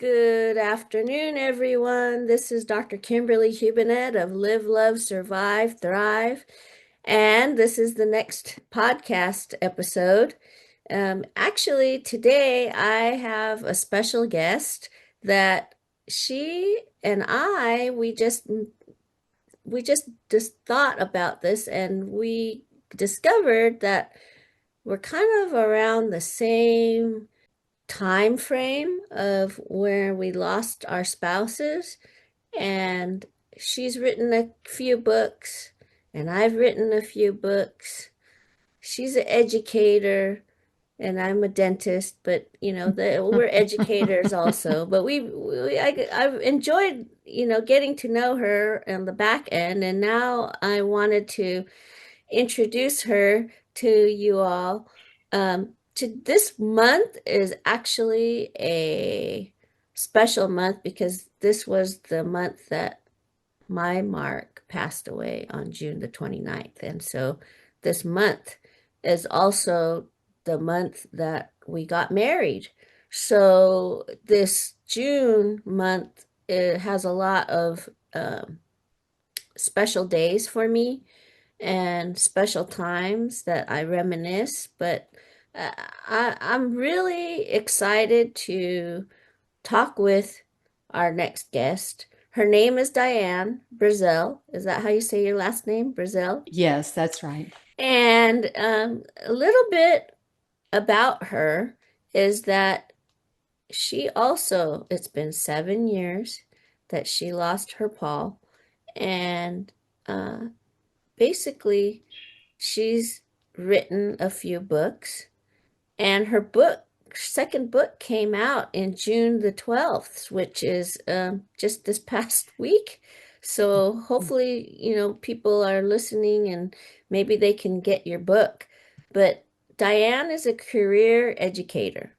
Good afternoon, everyone. This is Dr. Kimberly Hubenette of Live, Love, Survive, Thrive. And this is the next podcast episode. Actually, today I have a special guest that she and we just thought about this, and we discovered that we're kind of around the same time frame of where we lost our spouses. And she's written a few books, and I've written a few books. She's an educator, and I'm a dentist, but we're educators also. But I've enjoyed getting to know her on the back end, and now I wanted to introduce her to you all. To this month is actually a special month because this was the month that my Mark passed away on June the 29th. And so this month is also the month that we got married. So this June month, it has a lot of special days for me and special times that I reminisce. But I'm really excited to talk with our next guest. Her name is Dianne Brazell. Is that how you say your last name, Brazell? Yes, that's right. And a little bit about her is that it's been 7 years that she lost her Paul. And uh, basically, she's written a few books, and her second book came out in June the 12th, which is just this past week. So hopefully, people are listening and maybe they can get your book. But Dianne is a career educator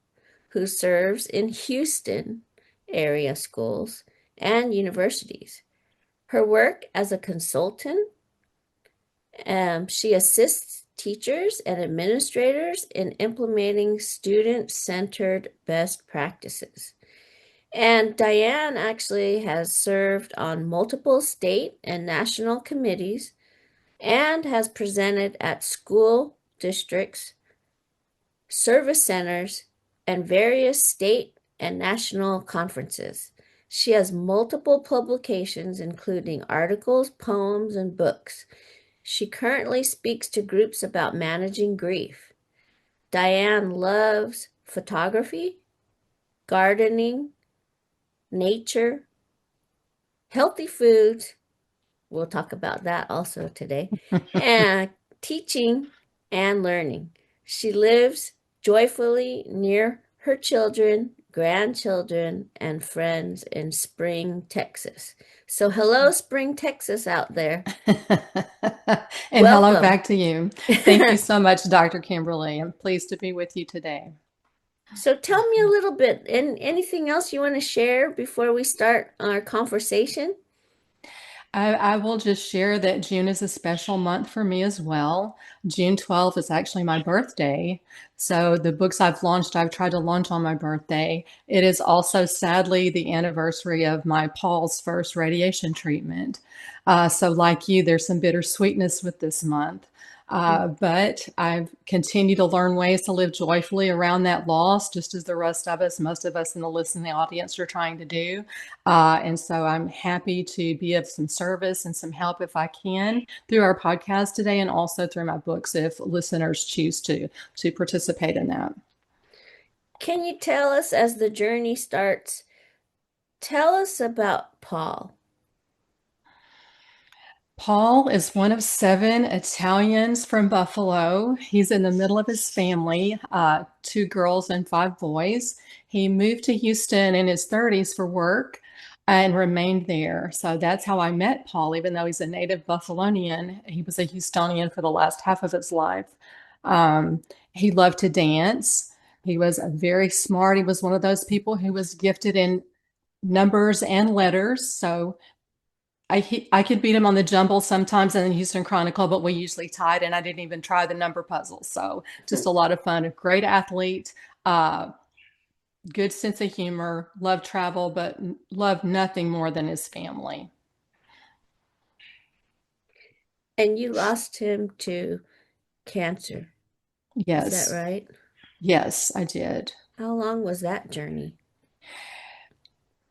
who serves in Houston area schools and universities. Her work as a consultant, she assists teachers and administrators in implementing student-centered best practices. And Dianne actually has served on multiple state and national committees and has presented at school districts, service centers, and various state and national conferences. She has multiple publications, including articles, poems, and books. She currently speaks to groups about managing grief. Dianne loves photography, gardening, nature, healthy foods. We'll talk about that also today. And teaching and learning. She lives joyfully near her children, grandchildren, and friends in Spring, Texas. So, hello, Spring, Texas, out there. And hello Welcome. back to you. Thank you so much, Dr. Kimberly. I'm pleased to be with you today. So tell me a little bit, and anything else you want to share before we start our conversation? I will just share that June is a special month for me as well. June 12th is actually my birthday. So the books I've tried to launch on my birthday. It is also sadly the anniversary of my Paul's first radiation treatment. So like you, there's some bittersweetness with this month. But I've continued to learn ways to live joyfully around that loss, just as the rest of us, most of us in the listening audience are trying to do. And so I'm happy to be of some service and some help if I can through our podcast today and also through my books if listeners choose to participate in that. Can you tell us as the journey starts, tell us about Paul? Paul is one of seven Italians from Buffalo. He's in the middle of his family, two girls and five boys. He moved to Houston in his 30s for work and remained there. So that's how I met Paul, even though he's a native Buffalonian. He was a Houstonian for the last half of his life. He loved to dance. He was very smart. He was one of those people who was gifted in numbers and letters. So I could beat him on the jumble sometimes in the Houston Chronicle, but we usually tied, and I didn't even try the number puzzle. So just a lot of fun. A great athlete, uh, good sense of humor, loved travel, but loved nothing more than his family. And you lost him to cancer. Is that Yes, right? yes, I did. How long was that journey?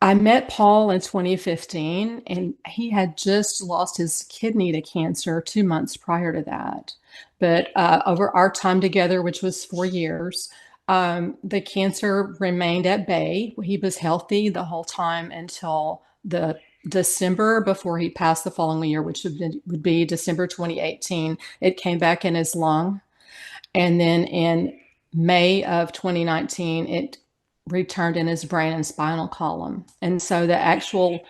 I met Paul in 2015, and he had just lost his kidney to cancer 2 months prior to that. But over our time together, which was 4 years, the cancer remained at bay. He was healthy the whole time until the December before he passed the following year, which would be December 2018. It came back in his lung. And then in May of 2019, it returned in his brain and spinal column. And so the actual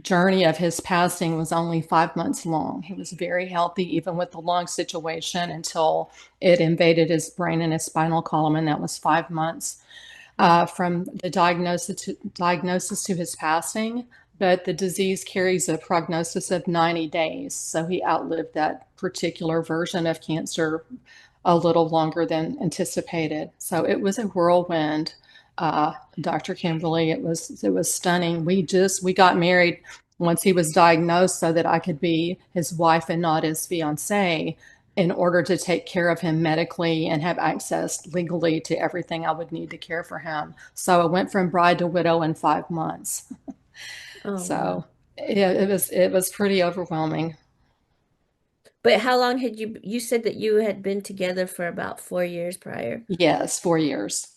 journey of his passing was only 5 months long. He was very healthy, even with the lung situation, until it invaded his brain and his spinal column. And that was 5 months from the diagnosis to his passing. But the disease carries a prognosis of 90 days. So he outlived that particular version of cancer a little longer than anticipated. So it was a whirlwind, Dr. Kimberly. It was stunning. We got married once he was diagnosed so that I could be his wife and not his fiance in order to take care of him medically and have access legally to everything I would need to care for him. So I went from bride to widow in 5 months. Oh, So wow. it was pretty overwhelming. But how long had you said that you had been together for about 4 years prior? Yes, 4 years.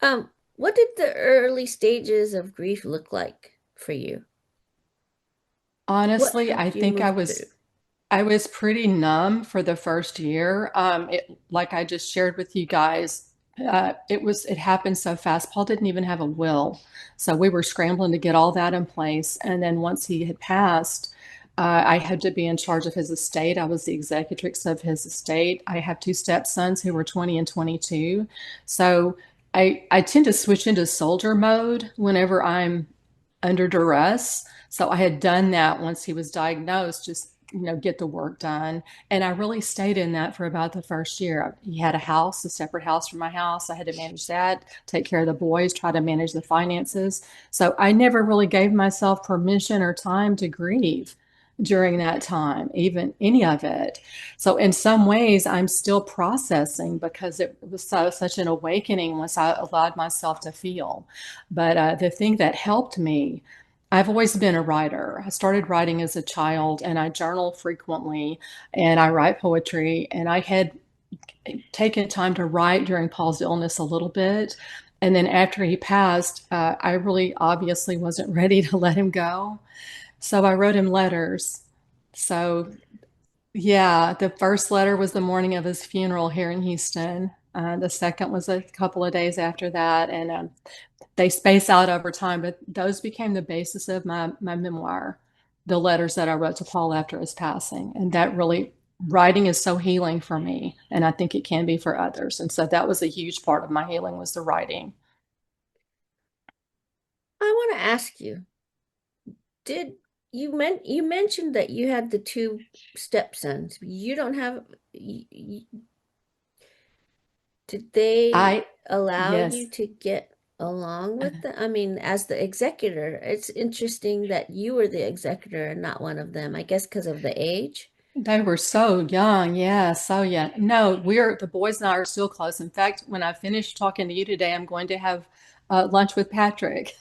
What did the early stages of grief look like for you? What Honestly, I helped you think move through? I was pretty numb for the first year. Like I just shared with you guys, it happened so fast. Paul didn't even have a will, so we were scrambling to get all that in place. And then once he had passed, I had to be in charge of his estate. I was the executrix of his estate. I have two stepsons who were 20 and 22, so I tend to switch into soldier mode whenever I'm under duress. So I had done that once he was diagnosed, just get the work done. And I really stayed in that for about the first year. He had a house, a separate house from my house. I had to manage that, take care of the boys, try to manage the finances. So I never really gave myself permission or time to grieve during that time, even any of it. So in some ways, I'm still processing because it was such an awakening once I allowed myself to feel. But the thing that helped me, I've always been a writer. I started writing as a child and I journal frequently and I write poetry. And I had taken time to write during Paul's illness a little bit. And then after he passed, I really obviously wasn't ready to let him go. So I wrote him letters. So yeah, the first letter was the morning of his funeral here in Houston. The second was a couple of days after that, and they space out over time. But those became the basis of my memoir, the letters that I wrote to Paul after his passing, and that really writing is so healing for me, and I think it can be for others. And so that was a huge part of my healing was the writing. I want to ask you, did you mentioned that you had the two stepsons. You don't have did they I allow you yes, to get along with them? I mean, as the executor, it's interesting that you were the executor and not one of them. I guess because of the age. they were so young. Yeah, so young. No, the boys and I are still close. In fact, when I finish talking to you today, I'm going to have lunch with Patrick,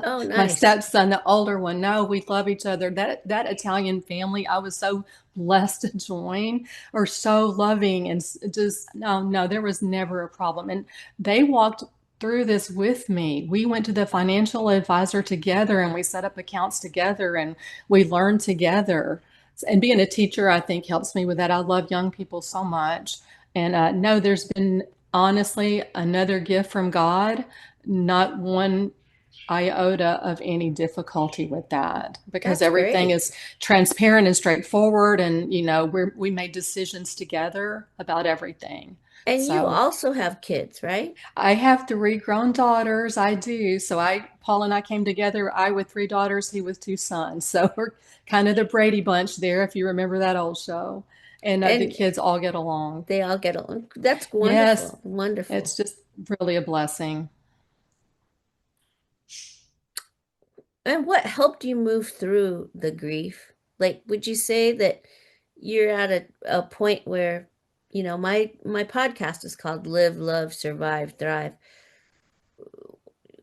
Oh, my nice. stepson, the older one. No, we love each other. That Italian family, I was so blessed to join, or so loving, and just no, there was never a problem. And they walked through this with me. We went to the financial advisor together, and we set up accounts together, and we learned together. And being a teacher, I think, helps me with that. I love young people so much. And no, there's been honestly another gift from God, not one iota of any difficulty with that because That's everything great. is transparent and straightforward. And, we made decisions together about everything. And you So also have kids, right? I have three grown daughters. I do. So Paul and I came together. I with three daughters, he with two sons. So we're kind of the Brady Bunch there, if you remember that old show. And the And kids all get along. they all get along. That's Yes, wonderful. Wonderful. it's just really a blessing. And what helped you move through the grief? Like, would you say that you're at a point where, my podcast is called Live, Love, Survive, Thrive.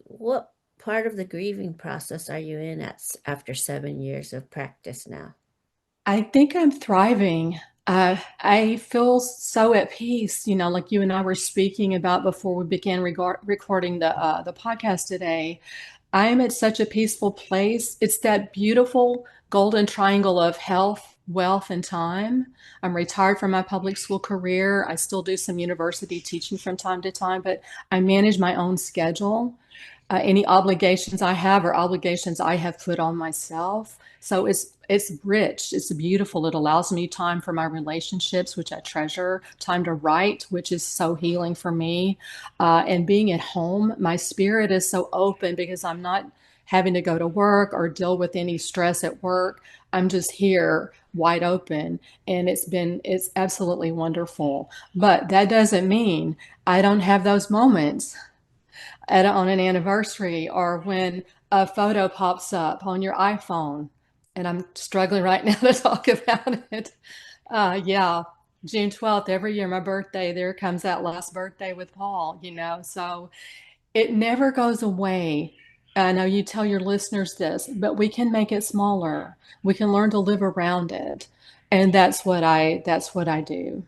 What part of the grieving process are you in after 7 years of practice now? I think I'm thriving. I feel so at peace, like you and I were speaking about before we began recording the podcast today. I am at such a peaceful place. It's that beautiful golden triangle of health, wealth, and time. I'm retired from my public school career. I still do some university teaching from time to time, but I manage my own schedule. Any obligations I have are obligations I have put on myself. So it's rich, it's beautiful. It allows me time for my relationships, which I treasure, time to write, which is so healing for me. And being at home, my spirit is so open because I'm not having to go to work or deal with any stress at work. I'm just here wide open, and it's absolutely wonderful. But that doesn't mean I don't have those moments on an anniversary, or when a photo pops up on your iPhone. And I'm struggling right now to talk about it. Yeah, June 12th, every year, my birthday, there comes that last birthday with Paul. So it never goes away. I know you tell your listeners this, but we can make it smaller. We can learn to live around it. And that's what I do.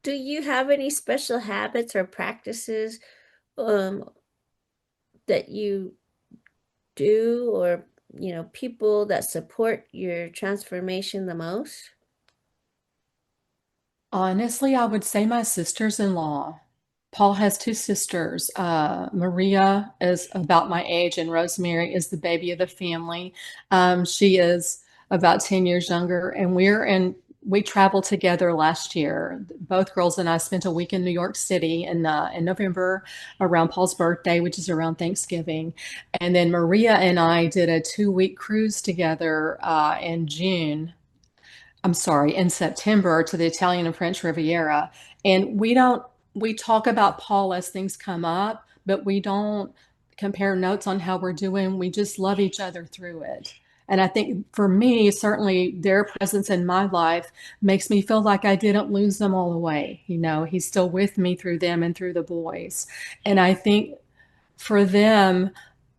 Do you have any special habits or practices um, that you do, or people that support your transformation the most? Honestly, I would say my sisters-in-law. Paul has two sisters. Maria is about my age, and Rosemary is the baby of the family. She is about 10 years younger, and we traveled together last year. Both girls and I spent a week in New York City in November around Paul's birthday, which is around Thanksgiving. And then Maria and I did a 2-week cruise together in June. I'm sorry, in September, to the Italian and French Riviera. And we talk about Paul as things come up, but we don't compare notes on how we're doing. We just love each other through it. And I think for me, certainly their presence in my life makes me feel like I didn't lose them all the way. He's still with me through them and through the boys. And I think for them,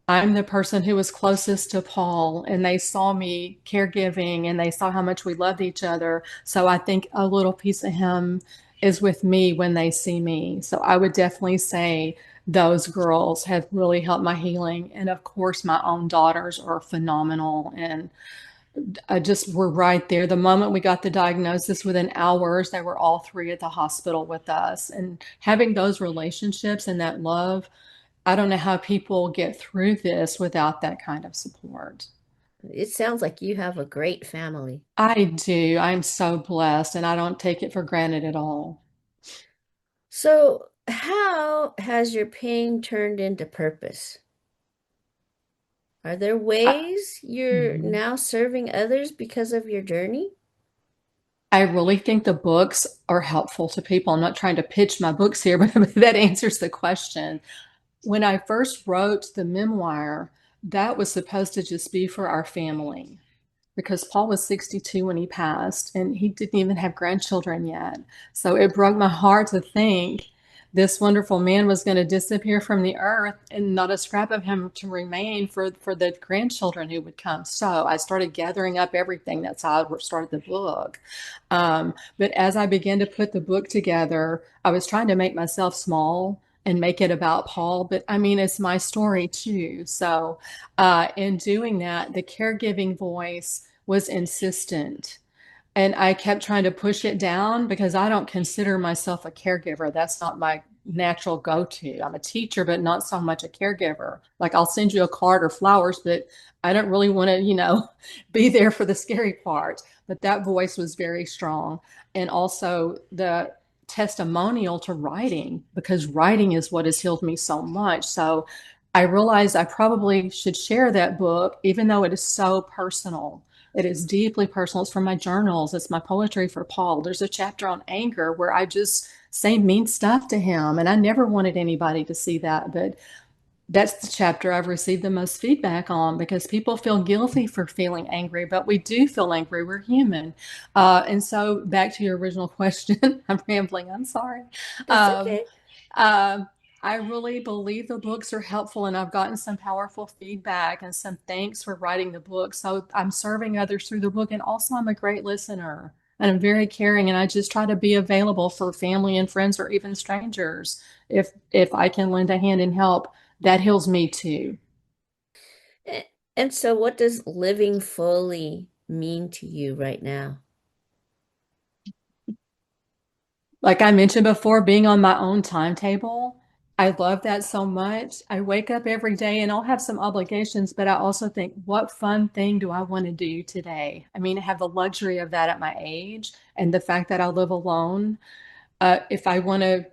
I'm the person who was closest to Paul, and they saw me caregiving, and they saw how much we loved each other. So I think a little piece of him is with me when they see me. So I would definitely say those girls have really helped my healing. And of course, my own daughters are phenomenal. And I just were right there. The moment we got the diagnosis, within hours, they were all three at the hospital with us. And having those relationships and that love, I don't know how people get through this without that kind of support. It sounds like you have a great family. I do. I'm so blessed, and I don't take it for granted at all. So, how has your pain turned into purpose? Are there I, ways you're mhm. now serving others because of your journey? I really think the books are helpful to people. I'm not trying to pitch my books here, but that answers the question. When I first wrote the memoir, that was supposed to just be for our family, because Paul was 62 when he passed, and he didn't even have grandchildren yet. So it broke my heart to think this wonderful man was going to disappear from the earth and not a scrap of him to remain for the grandchildren who would come. So I started gathering up everything. That's how I started the book. But as I began to put the book together, I was trying to make myself small and make it about Paul. But I mean, it's my story too. So in doing that, the caregiving voice was insistent. And I kept trying to push it down because I don't consider myself a caregiver. That's not my natural go-to. I'm a teacher, but not so much a caregiver. Like, I'll send you a card or flowers, but I don't really want to, be there for the scary part. But that voice was very strong. And also the testimonial to writing, because writing is what has healed me so much. So I realized I probably should share that book, even though it is so personal, It is deeply personal. It's from my journals. It's my poetry for Paul. There's a chapter on anger where I just say mean stuff to him. And I never wanted anybody to see that. But that's the chapter I've received the most feedback on because people feel guilty for feeling angry, but we do feel angry. We're human. And so, back to your original question, I'm rambling. I'm sorry. That's Um, okay. uh, I really believe the books are helpful, and I've gotten some powerful feedback and some thanks for writing the book. So, I'm serving others through the book, and also I'm a great listener. And I'm very caring, and I just try to be available for family and friends or even strangers if I can lend a hand and help. That heals me too. A- And so, what does living fully mean to you right now? Like I mentioned before, being on my own timetable, I love that so much. I wake up every day and I'll have some obligations, but I also think, what fun thing do I want to do today? I mean, I have the luxury of that at my age and the fact that I live alone. If I want to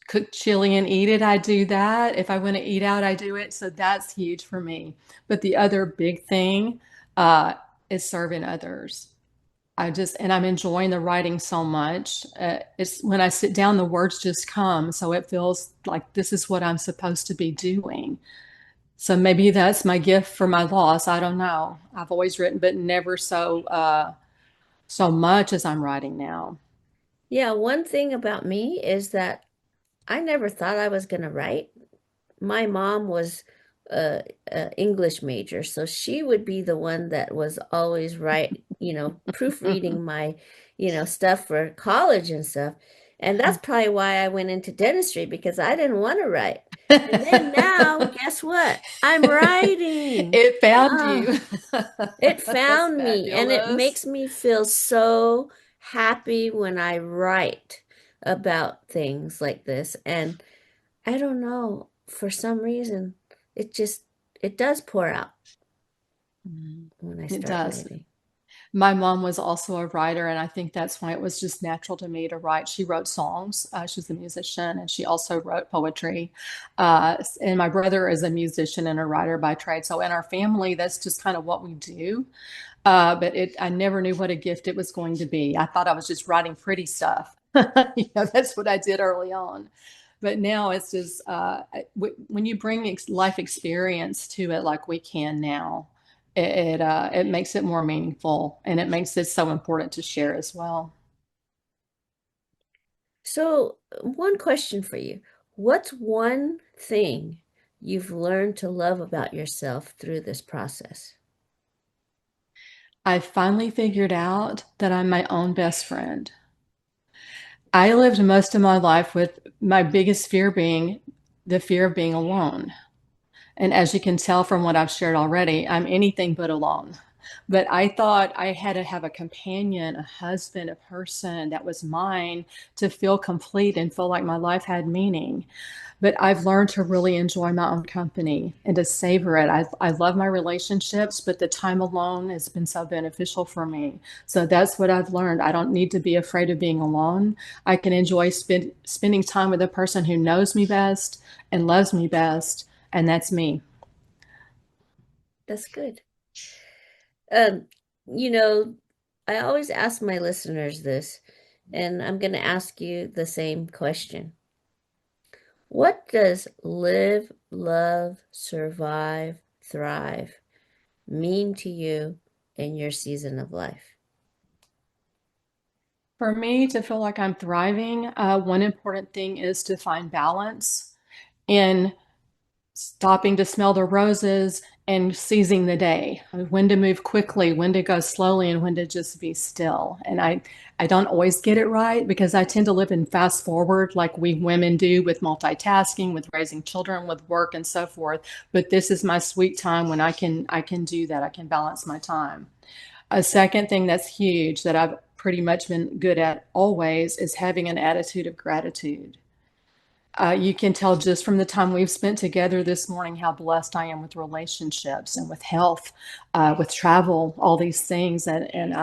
cook chili and eat it, I do that. If I want to eat out, I do it. So that's huge for me. But the other big thing uh, is serving others. And I'm enjoying the writing so much. It's when I sit down, the words just come. So it feels like this is what I'm supposed to be doing. So maybe that's my gift for my loss. I don't know. I've always written, but never so much as I'm writing now. Yeah, one thing about me is that I never thought I was going to write. My mom was a English major, so she would be the one that was always proofreading my, stuff for college and stuff. And that's probably why I went into dentistry because I didn't want to write. And then now, guess what? I'm writing. It found Ah, you. it That's found me, and it fabulous. makes me feel so happy when I write about things like this. And I don't know, for some reason, it just it does pour out Mm. when I It start does. writing. My mom was also a writer, and I think that's why it was just natural to me to write. She wrote songs. She's a musician, and she also wrote poetry. And my brother is a musician and a writer by trade. So in our family, that's just kind of what we do. I never knew what a gift it was going to be. I thought I was just writing pretty stuff. That's what I did early on. But now it's just when you bring life experience to it, like we can now, it makes it more meaningful, and it makes it so important to share as well. So, one question for you. What's one thing you've learned to love about yourself through this process? I finally figured out that I'm my own best friend. I lived most of my life with my biggest fear being the fear of being alone. And as you can tell from what I've shared already, I'm anything but alone. But I thought I had to have a companion, a husband, a person that was mine to feel complete and feel like my life had meaning. But I've learned to really enjoy my own company and to savor it. I love my relationships, but the time alone has been so beneficial for me. So that's what I've learned. I don't need to be afraid of being alone. I can enjoy spending time with a person who knows me best and loves me best, and that's me. That's good. Um, you know, I always ask my listeners this, and I'm going to ask you the same question. What does live, love, survive, thrive mean to you in your season of life? For me to feel like I'm thriving, one important thing is to find balance in stopping to smell the roses and seizing the day, when to move quickly, when to go slowly, and when to just be still. And I don't always get it right because I tend to live in fast forward like we women do with multitasking, with raising children, with work and so forth. But this is my sweet time when I can do that. I can balance my time. A second thing that's huge that I've pretty much been good at always is having an attitude of gratitude. You can tell just from the time we've spent together this morning how blessed I am with relationships and with health, with travel, all these things. And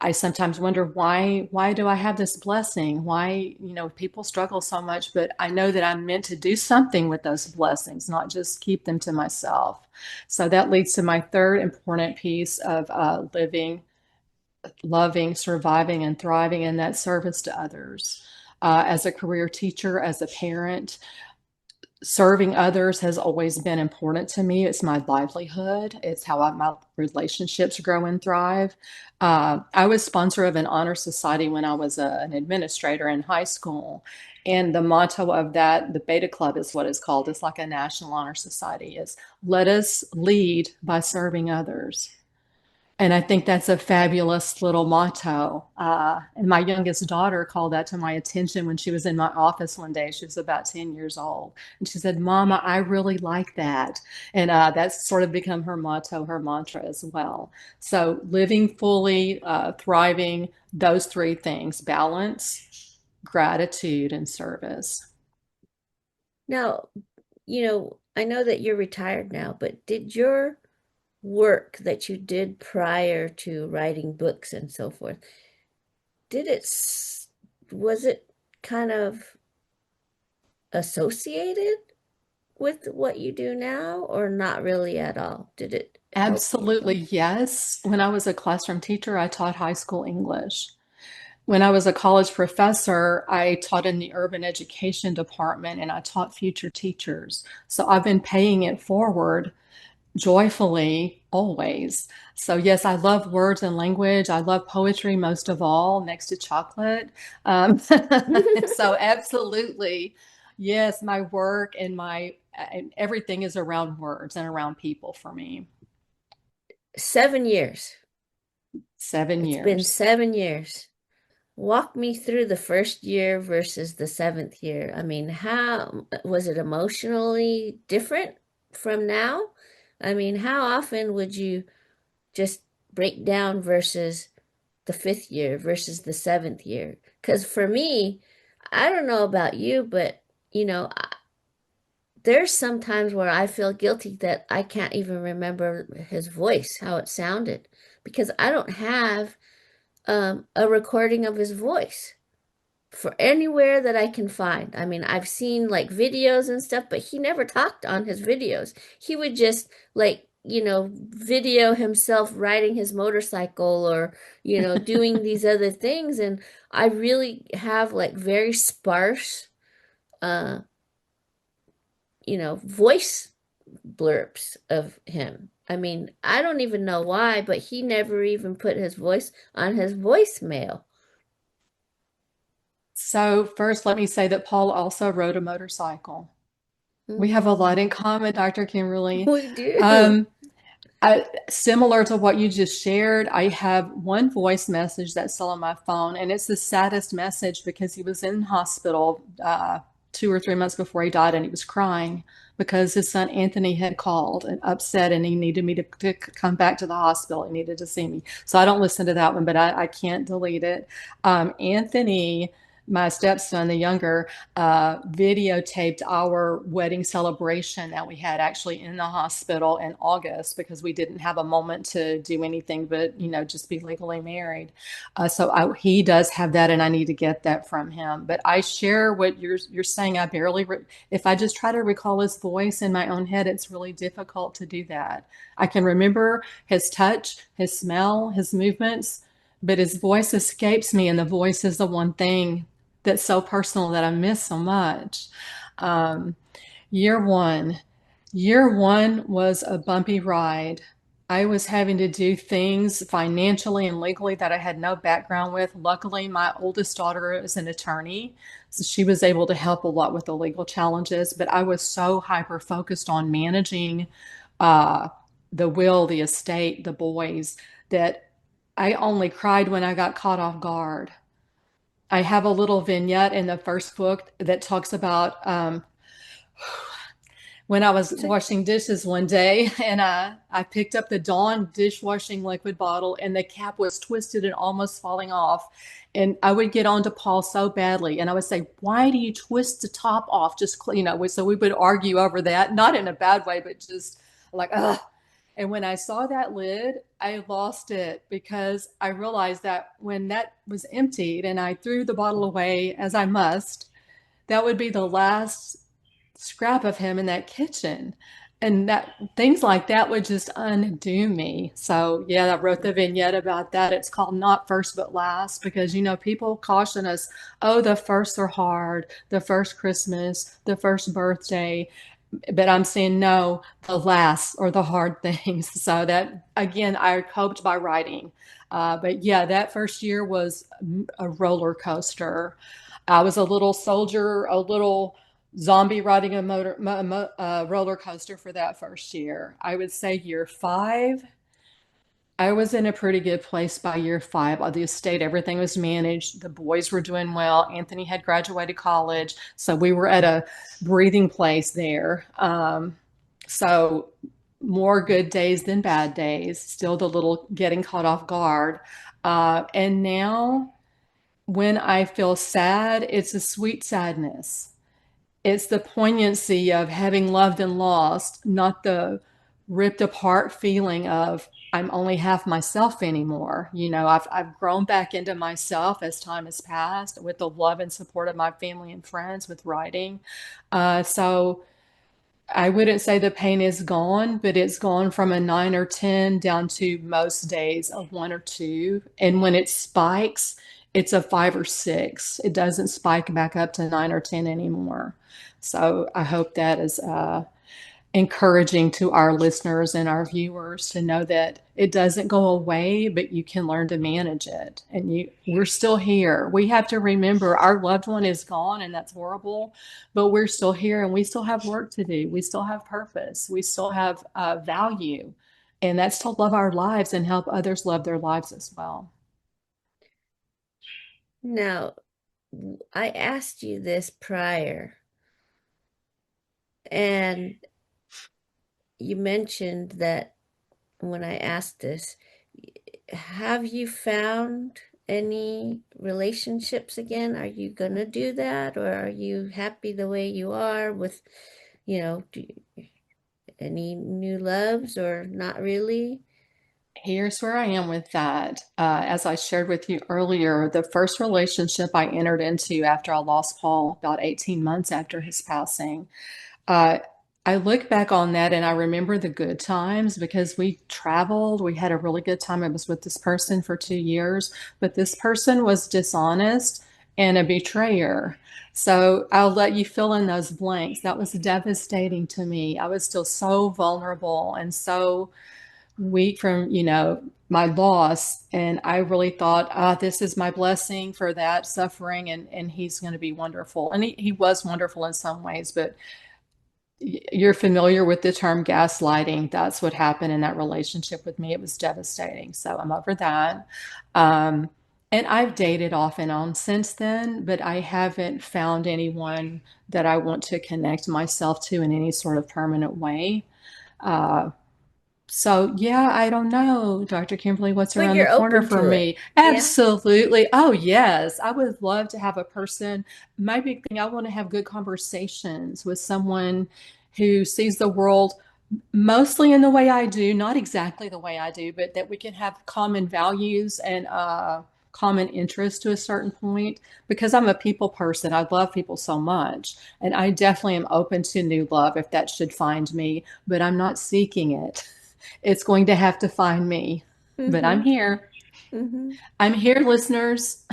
I sometimes wonder why do I have this blessing? Why, people struggle so much, but I know that I'm meant to do something with those blessings, not just keep them to myself. So that leads to my third important piece of living, loving, surviving, and thriving, in that service to others. As a career teacher, as a parent, serving others has always been important to me. It's my livelihood. It's how my relationships grow and thrive. I was sponsor of an honor society when I was an administrator in high school. And the motto of that, the Beta Club is what it's called. It's like a national honor society, is let us lead by serving others. And I think that's a fabulous little motto. And my youngest daughter called that to my attention when she was in my office one day. She was about 10 years old. And she said, Mama, I really like that. And that's sort of become her motto, her mantra as well. So living fully, thriving, those three things: balance, gratitude, and service. Now, I know that you're retired now, but did your work that you did prior to writing books and so forth, did it, was it kind of associated with what you do now, or not really at all? Did it help you? Absolutely, yes. When I was a classroom teacher, I taught high school English. When I was a college professor, I taught in the urban education department and I taught future teachers. So I've been paying it forward joyfully always. So, yes, I love words and language. I love poetry most of all, next to chocolate. So, absolutely, yes, my work and and everything is around words and around people for me. 7 years. Seven It's been years. 7 years. Walk me through the first year versus the seventh year. I mean, how was it emotionally different from now? I mean, how often would you just break down versus the fifth year versus the seventh year? Because for me, I don't know about you, but there's some times where I feel guilty that I can't even remember his voice, how it sounded, because I don't have a recording of his voice for anywhere that I can find. I mean, I've seen like videos and stuff, but he never talked on his videos. He would just like, video himself riding his motorcycle or, doing these other things. And I really have like very sparse, uh, voice blurbs of him. I mean, I don't even know why, but he never even put his voice on his voicemail. So, first, let me say that Paul also rode a motorcycle. We have a lot Mm, in common, Dr. Kimberly. we do. Um, Similar to what you just shared, I have one voice message that's still on my phone, and it's the saddest message because he was in hospital 2 or 3 months before he died, and he was crying because his son Anthony had called and upset, and he needed me to come back to the hospital. He needed to see me. So I don't listen to that one, but I can't delete it. Anthony, my stepson, the younger, videotaped our wedding celebration that we had actually in the hospital in August because we didn't have a moment to do anything but, just be legally married. He does have that, and I need to get that from him. But I share what you're saying. If I just try to recall his voice in my own head, it's really difficult to do that. I can remember his touch, his smell, his movements, but his voice escapes me, and the voice is the one thing that's so personal that I miss so much. Um, year one, year one was a bumpy ride. I was having to do things financially and legally that I had no background with. Luckily, my oldest daughter is an attorney, so she was able to help a lot with the legal challenges. But I was so hyper focused on managing uh, the will, the estate, the boys, that I only cried when I got caught off guard. I have a little vignette in the first book that talks about when I was So, washing dishes one day, and I picked up the Dawn dishwashing liquid bottle, and the cap was twisted and almost falling off. And I would get on to Paul so badly, and I would say, "Why do you twist the top off? Just so we would argue over that, not in a bad way, but just like, ugh." And when I saw that lid, I lost it because I realized that when that was emptied and I threw the bottle away, as I must, that would be the last scrap of him in that kitchen. And that things like that would just undo me. So yeah, I wrote the vignette about that. It's called Not First But Last because people caution us, oh, the firsts are hard, the first Christmas, the first birthday. But I'm saying no, the last or the hard things. So that again, I coped by writing. But yeah, that first year was a roller coaster. I was a little soldier, a little zombie riding a roller coaster for that first year. I would say year 5, I was in a pretty good place by year 5. On the estate, everything was managed. The boys were doing well. Anthony had graduated college, so we were at a breathing place there. So more good days than bad days. Still the little getting caught off guard. And now, when I feel sad, it's a sweet sadness. It's the poignancy of having loved and lost, not the ripped apart feeling of I'm only half myself anymore. I've grown back into myself as time has passed with the love and support of my family and friends with writing. So I wouldn't say the pain is gone, but it's gone from a 9 or 10 down to most days a 1 or 2. And when it spikes, it's a 5 or 6. It doesn't spike back up to 9 or 10 anymore. So I hope that is encouraging to our listeners and our viewers to know that it doesn't go away, but you can learn to manage it. And we're still here. We have to remember our loved one is gone, and that's horrible, but we're still here and we still have work to do. We still have purpose. We still have value. And that's to love our lives and help others love their lives as well. Now, I asked you this prior, and you mentioned that when I asked this, have you found any relationships again? Are you gonna do that, or are you happy the way you are with, any new loves or not really? Here's where I am with that. As I shared with you earlier, the first relationship I entered into after I lost Paul, about 18 months after his passing, uh, I look back on that and I remember the good times because we traveled. We had a really good time. I was with this person for 2 years, but this person was dishonest and a betrayer. So I'll let you fill in those blanks. That was devastating to me. I was still so vulnerable and so week from my loss, and I really thought, this is my blessing for that suffering, and he's going to be wonderful, and he was wonderful in some ways, but you're familiar with the term gaslighting. That's what happened in that relationship with me. It was devastating, so I'm over that. um, and I've dated off and on since then, but I haven't found anyone that I want to connect myself to in any sort of permanent way. uh, so, yeah, I don't know, Dr. Kimberly, what's But around the you're corner open for to it. me? Yeah. Absolutely. Oh, yes. I would love to have a person. My big thing, I want to have good conversations with someone who sees the world mostly in the way I do, not exactly the way I do, but that we can have common values and common interests to a certain point. Because I'm a people person, I love people so much. And I definitely am open to new love if that should find me, but I'm not seeking it. It's going to have to find me, but I'm Mm-hmm. here. Mm-hmm. I'm here, listeners.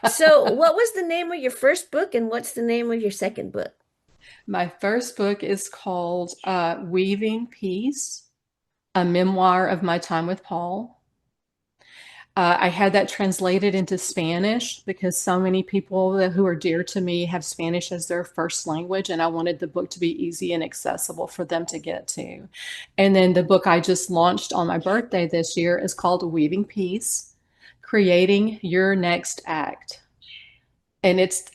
So, what was the name of your first book, and what's the name of your second book? My first book is called Weaving Peace, a memoir of my time with Paul. I had that translated into Spanish because so many people who are dear to me have Spanish as their first language, and I wanted the book to be easy and accessible for them to get to. And then the book I just launched on my birthday this year is called Weaving Peace, Creating Your Next Act. And it's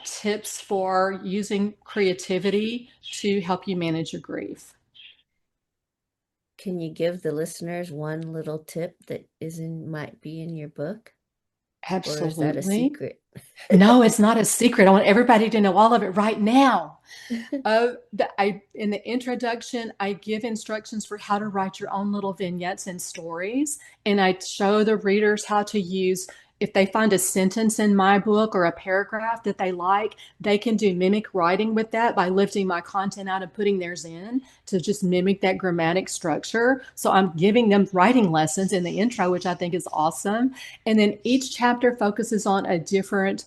tips for using creativity to help you manage your grief. Can you give the listeners one little tip that might be in your book? or is that a Absolutely. secret? No, it's not a secret. I want everybody to know all of it right now. In the introduction, I give instructions for how to write your own little vignettes and stories, and I show the readers how to use. If they find a sentence in my book or a paragraph that they like, they can do mimic writing with that by lifting my content out and putting theirs in to just mimic that grammatic structure. So I'm giving them writing lessons in the intro, which I think is awesome. And then each chapter focuses on a different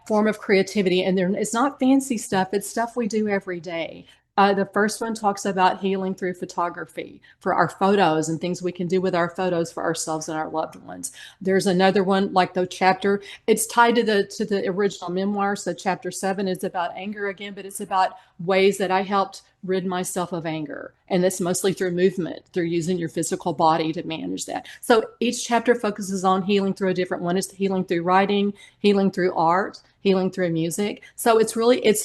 form of creativity. And it's not fancy stuff, it's stuff we do every day. The first one talks about healing through photography for our photos and things we can do with our photos for ourselves and our loved ones. There's another one like the chapter. It's tied to the original memoir. So chapter 7 is about anger again, but it's about ways that I helped rid myself of anger, and that's mostly through movement, through using your physical body to manage that. So each chapter focuses on healing through a different one. Is healing through writing, healing through art, healing through music. So it's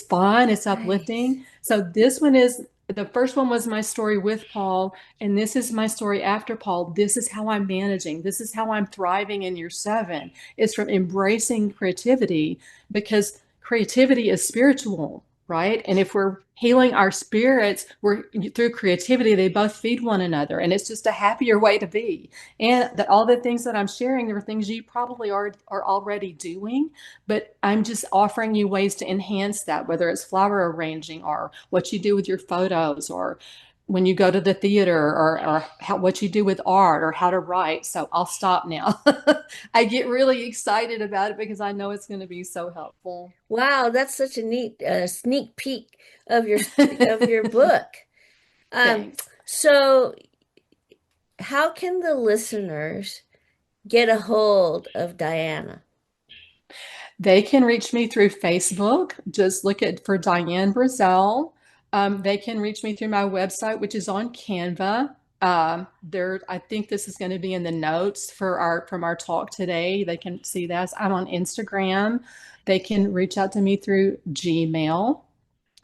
fun, it's Nice. uplifting. So this one is the first one was my story with Paul, and this is my story after Paul. This is how I'm managing. This is how I'm thriving in year 7. It's from embracing creativity, because creativity is spiritual, right? And if we're healing our spirits, we're through creativity, they both feed one another, and it's just a happier way to be. And all the things that I'm sharing are things you probably are already doing, but I'm just offering you ways to enhance that, whether it's flower arranging or what you do with your photos, or when you go to the theater, or what you do with art, or how to write. So I'll stop now. I get really excited about it because I know it's going to be so helpful. Wow, that's such a neat sneak peek of your book. Um, Thanks. so how can the listeners get a hold of Diana? They can reach me through Facebook. Just look at for Dianne Brazell. They can reach me through my website, which is on Canva. I think this is going to be in the notes for our from our talk today. They can see that. I'm on Instagram. They can reach out to me through Gmail.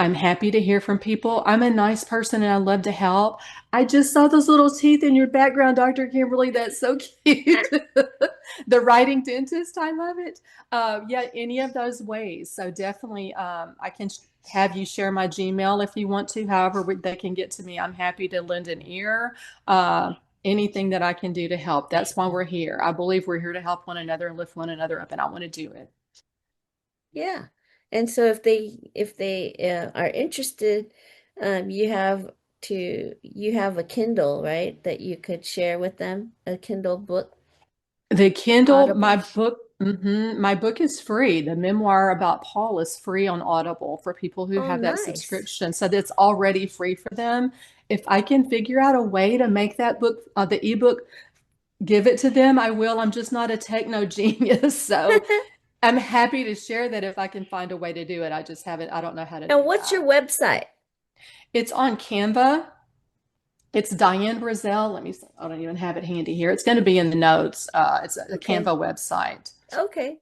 I'm happy to hear from people. I'm a nice person and I love to help. I just saw those little teeth in your background, Dr. Kimberly. That's so cute. The writing dentist, I love it. Yeah, any of those ways. So definitely, I can have you share my Gmail if you want to. However, they can get to me. I'm happy to lend an ear. Anything that I can do to help. That's why we're here. I believe we're here to help one another and lift one another up, and I want to do it. Yeah. And so if they are interested, you have a Kindle, right, that you could share with them, a Kindle book, The Kindle, Audible. my book is free. The memoir about Paul is free on Audible for people who Oh, have that nice. subscription. So that's already free for them. If I can figure out a way to make that book, the ebook, give it to them, I will. I'm just not a techno genius. So I'm happy to share that if I can find a way to do it. I just haven't, I don't know how to And do what's your that. website? It's on Canva. It's Dianne Brazell. I don't even have it handy here. It's going to be in the notes. It's a Okay. Canva website. Okay.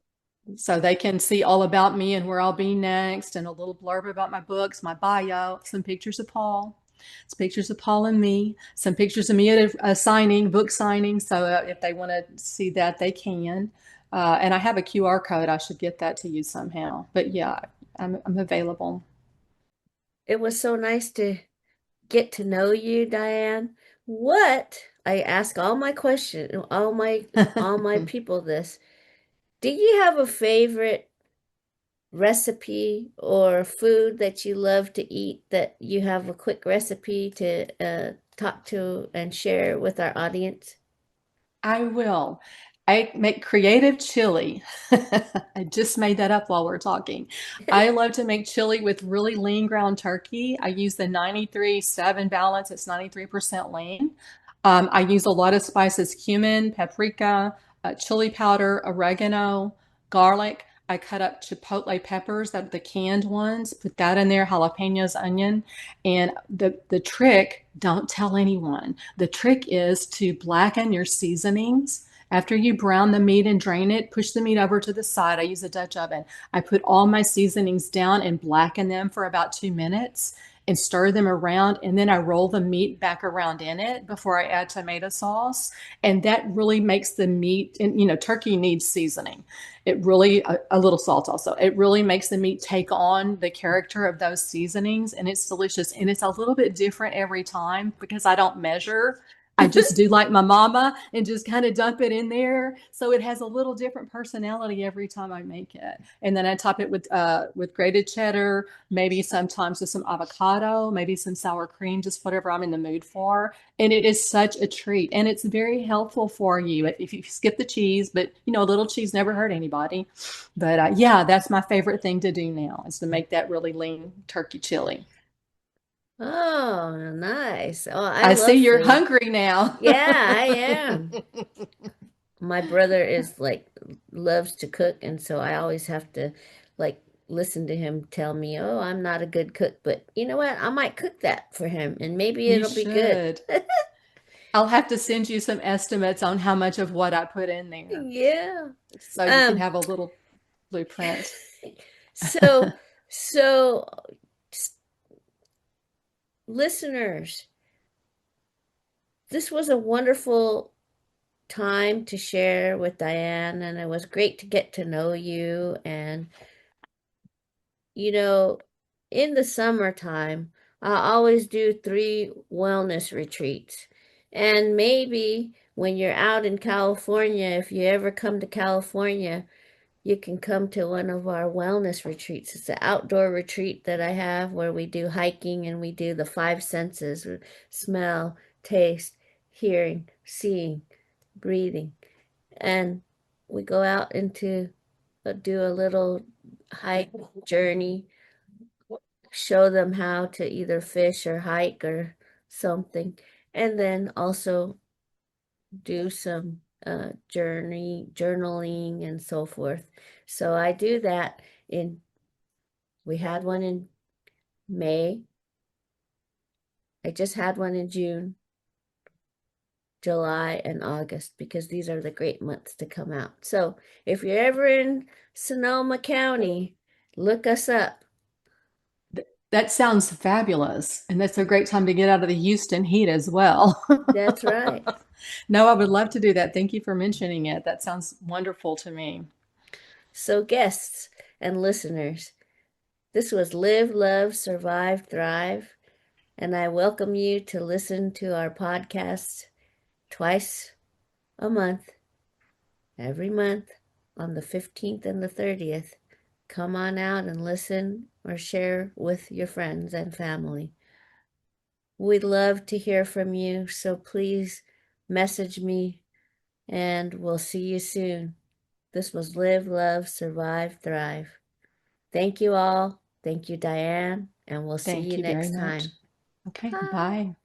So they can see all about me and where I'll be next, and a little blurb about my books, my bio, some pictures of Paul. It's pictures of Paul and me, some pictures of me at a signing, book signing. So if they want to see that, they can. And I have a QR code. I should get that to you somehow. But yeah, I'm available. It was so nice to get to know you, Diane. What I ask all my questions, all my people this. Do you have a favorite recipe or food that you love to eat that you have a quick recipe to talk to and share with our audience? I will. I make creative chili. I just made that up while we're talking. I love to make chili with really lean ground turkey. I use the 93-7 balance. It's 93% lean. I use a lot of spices, cumin, paprika, chili powder, oregano, garlic. I cut up chipotle peppers, that the canned ones, put that in there, jalapenos, onion. And the trick, don't tell anyone. The trick is to blacken your seasonings. After you brown the meat and drain it, push the meat over to the side. I use a Dutch oven. I put all my seasonings down and blacken them for about 2 minutes. and stir them around. And then I roll the meat back around in it before I add tomato sauce. And that really makes the meat, and turkey needs seasoning. It really, a little salt also. It really makes the meat take on the character of those seasonings, and it's delicious. And it's a little bit different every time because I don't measure. I just do like my mama and just kind of dump it in there. So it has a little different personality every time I make it. And then I top it with grated cheddar, maybe sometimes with some avocado, maybe some sour cream, just whatever I'm in the mood for. And it is such a treat. And it's very helpful for you if you skip the cheese, but a little cheese never hurt anybody. But yeah, that's my favorite thing to do now is to make that really lean turkey chili. Oh, nice. Oh, I I see love you're food. hungry now. Yeah, I am. My brother is like loves to cook, and so I always have to like listen to him tell me, "Oh, I'm not a good cook, but you know what? I might cook that for him and maybe You it'll be good." should. I'll have to send you some estimates on how much of what I put in there Yeah. so you can Um, have a little blueprint. so so s- listeners, this was a wonderful time to share with Dianne, and it was great to get to know you. And, you know, in the summertime, I always do 3 wellness retreats. And maybe when you're out in California, if you ever come to California, you can come to one of our wellness retreats. It's an outdoor retreat that I have where we do hiking and we do the 5 senses: smell, taste, hearing, seeing, breathing. And we go out into do a little hike journey, show them how to either fish or hike or something, and then also do some journaling and so forth. So I do that in, we had one in May. I just had one in June, July, and August because these are the great months to come out. So if you're ever in Sonoma County, look us up. That sounds fabulous. And that's a great time to get out of the Houston heat as well. That's right. No, I would love to do that. Thank you for mentioning it. That sounds wonderful to me. So, guests and listeners, this was Live, Love, Survive, Thrive, and I welcome you to listen to our podcast twice a month, every month on the 15th and the 30th. Come on out and listen or share with your friends and family. We'd love to hear from you, so please message me and we'll see you soon. This was Live, Love, Survive, Thrive. Thank you all. Thank you, Dianne, and we'll see Thank you you very next much. time. Okay, Bye. bye.